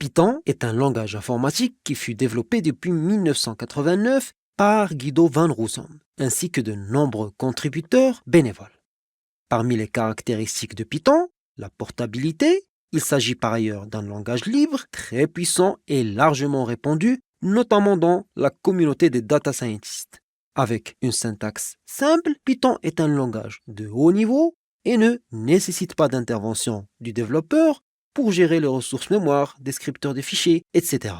Python est un langage informatique qui fut développé depuis 1989 par Guido van Rossum, ainsi que de nombreux contributeurs bénévoles. Parmi les caractéristiques de Python, la portabilité. Il s'agit par ailleurs d'un langage libre, très puissant et largement répandu, notamment dans la communauté des data scientists. Avec une syntaxe simple, Python est un langage de haut niveau et ne nécessite pas d'intervention du développeur pour gérer les ressources mémoire, descripteurs de fichiers, etc.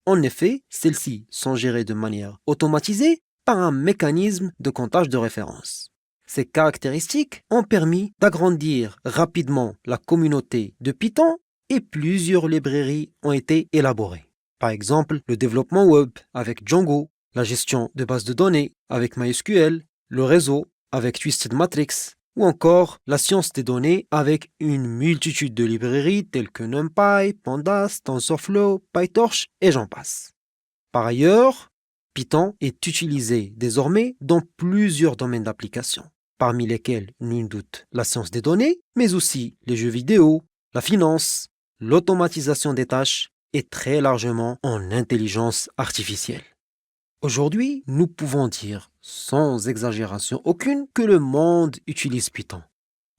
En effet, celles-ci sont gérées de manière automatisée par un mécanisme de comptage de référence. Ces caractéristiques ont permis d'agrandir rapidement la communauté de Python et plusieurs librairies ont été élaborées. Par exemple, le développement web avec Django, la gestion de bases de données avec MySQL, le réseau avec Twisted Matrix ou encore la science des données avec une multitude de librairies telles que NumPy, Pandas, TensorFlow, PyTorch et j'en passe. Par ailleurs, Python est utilisé désormais dans plusieurs domaines d'application, parmi lesquels nul doute la science des données, mais aussi les jeux vidéo, la finance, l'automatisation des tâches et très largement en intelligence artificielle. Aujourd'hui, nous pouvons dire, sans exagération aucune, que le monde utilise Python.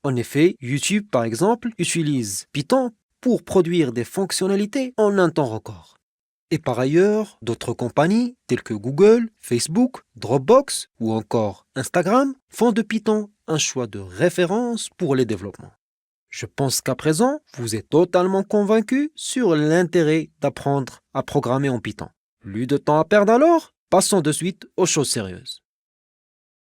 En effet, YouTube, par exemple, utilise Python pour produire des fonctionnalités en un temps record. Et par ailleurs, d'autres compagnies telles que Google, Facebook, Dropbox ou encore Instagram font de Python un choix de référence pour les développements. Je pense qu'à présent, vous êtes totalement convaincu sur l'intérêt d'apprendre à programmer en Python. Plus de temps à perdre alors, passons de suite aux choses sérieuses.